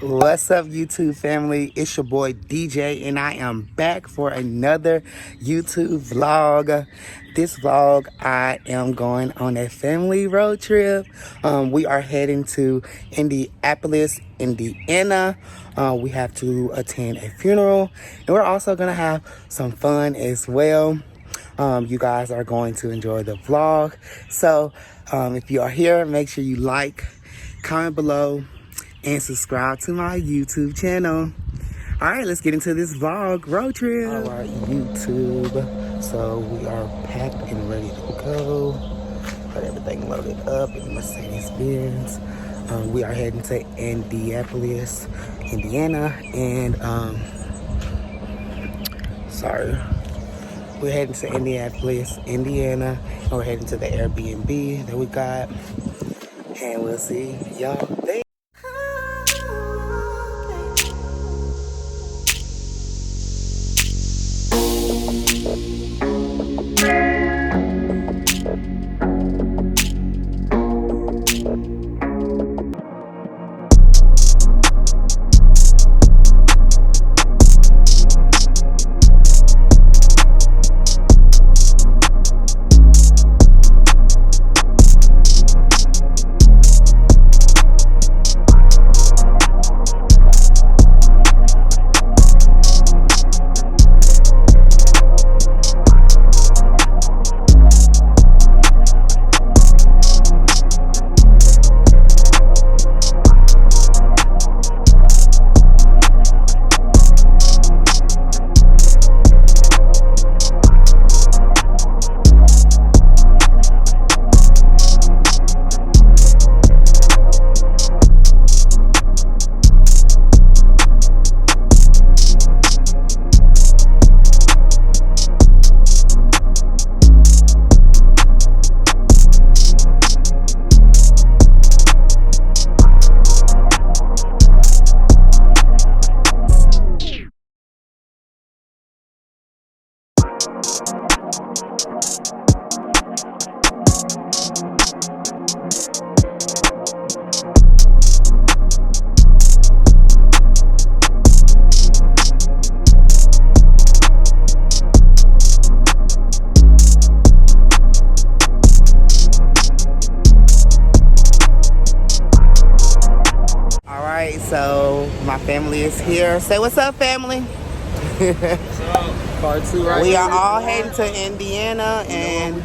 What's up, YouTube family? It's your boy DJ, and I am back for another YouTube vlog. This vlog, I am going on a family road trip. We are heading to Indianapolis, Indiana. We have to attend a funeral, and we're also gonna have some fun as well. You guys are going to enjoy the vlog. So, if you are here, make sure you like, comment below, and subscribe to my YouTube channel. All right, let's get into this vlog road trip. All right, YouTube. So we are packed and ready to go. Got everything loaded up in Mercedes-Benz. We are heading to Indianapolis, Indiana, and we're heading to Indianapolis, Indiana, and we're heading to the Airbnb that we got, and we'll see y'all there. So my family is here. Say what's up, family. What's up? Part 2 right We here. are all heading to Indiana, and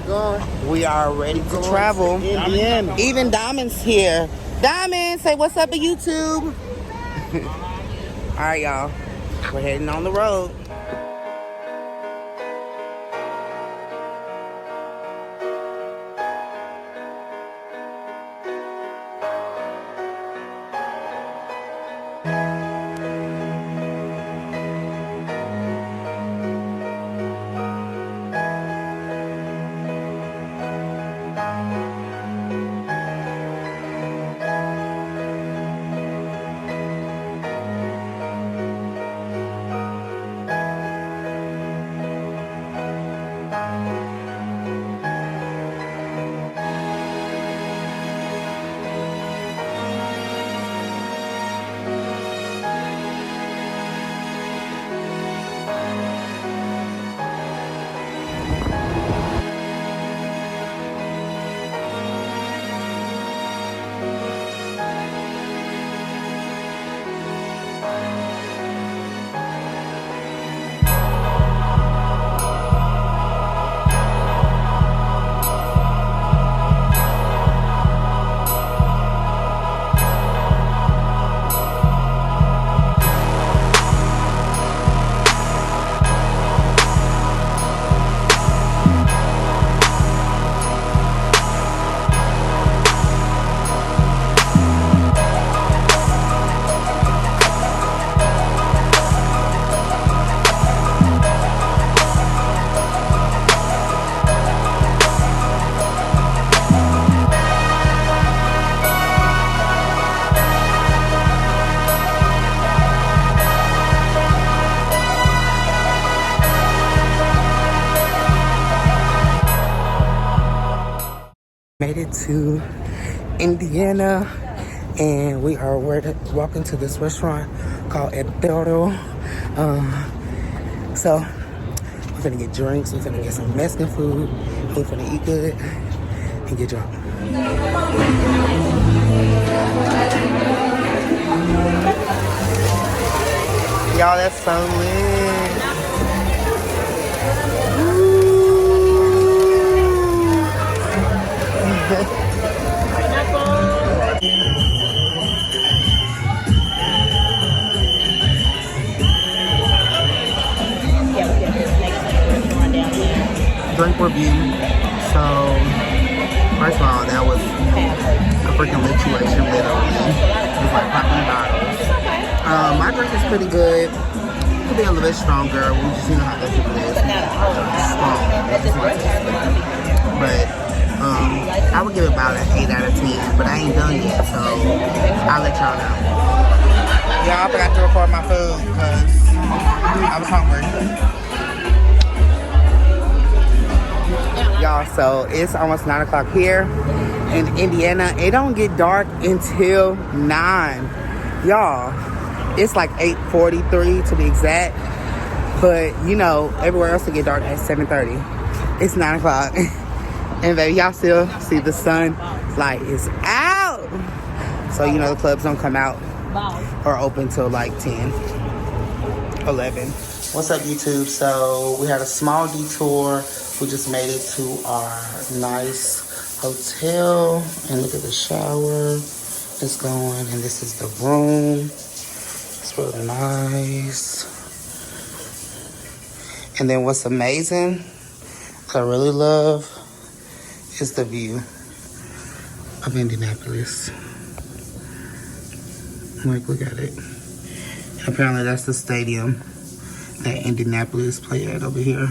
we are ready to travel. Indiana. Even Diamond's here. Diamond, say what's up to YouTube. All right, y'all. We're heading on the road. Made it to Indiana, And we are walking to this restaurant called El Toro. So we're gonna get drinks, we're gonna get some Mexican food, we're gonna eat good and get drunk. Y'all, that's so lit. Drink review. So, first of all, that was a freaking situation, literally. It was like popping bottles. My drink is pretty good. It could be a little bit stronger. We just know how that people is. Strong. But I would give it about an 8 out of 10. But I ain't done yet, so I'll let y'all know. Y'all, I forgot to record my food because I was hungry. Y'all, so it's almost 9 o'clock here in Indiana. It don't get dark until 9. Y'all, it's like 8:43 to be exact. But, you know, everywhere else will get dark at 7:30. It's 9 o'clock. And, baby, y'all still see the sun light is out. So, you know, the clubs don't come out or open till like 10, 11. What's up, YouTube? So, we had a small detour. We just made it to our nice hotel, and look at the shower. It's going, and this is the room. It's really nice. And then what's amazing, I really love, is the view of Indianapolis. Like, look at it. And apparently that's the stadium that Indianapolis play at over here.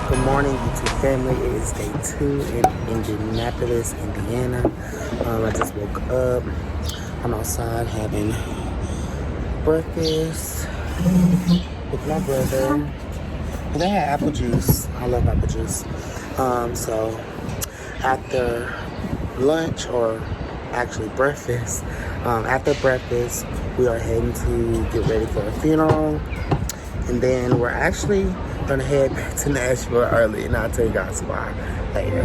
Good morning, YouTube family. It is day 2 in Indianapolis, Indiana. I just woke up. I'm outside having breakfast with my brother. And they had apple juice. I love apple juice. So after lunch, or actually breakfast, after breakfast, we are heading to get ready for a funeral. And then we're actually gonna head back to Nashville early, and I'll tell you guys why later.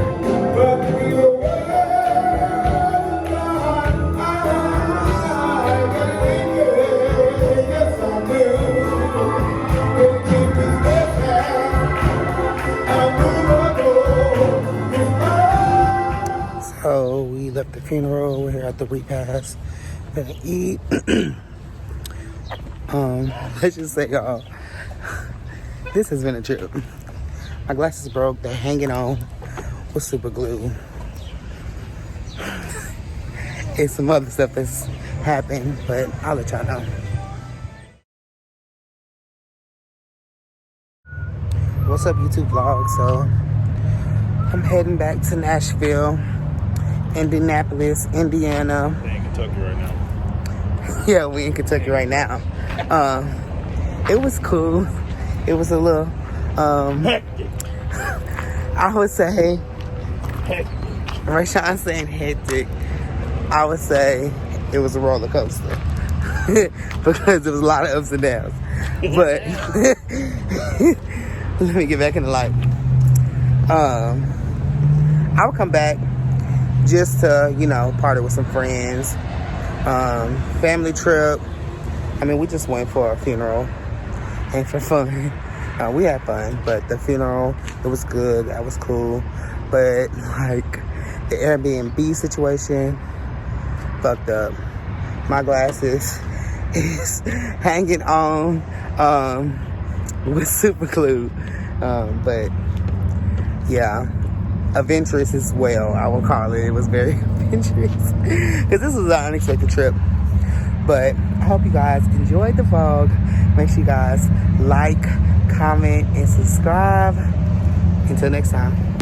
So we left the funeral. We're here at the repast. Gonna eat. Let's just say, y'all, this has been a trip. My glasses broke. They're hanging on with super glue. It's some other stuff that's happened, but I'll let y'all know. What's up, YouTube vlog? So I'm heading back to Nashville, Indianapolis, Indiana. We're in Kentucky right now. Yeah, we in Kentucky right now. It was cool. It was a little, I would say, Rayshawn saying hectic. I would say it was a roller coaster because there was a lot of ups and downs. But let me get back in the light. I would come back just to, you know, party with some friends. Family trip. I mean, we just went for a funeral and for fun. We had fun, but the funeral, it was good. That was cool. But like the Airbnb situation, fucked up. My glasses is hanging on with super glue. But yeah, adventurous as well, I will call it. It was very adventurous because this was an unexpected trip. But I hope you guys enjoyed the vlog. Make sure you guys like, comment, and subscribe. Until next time.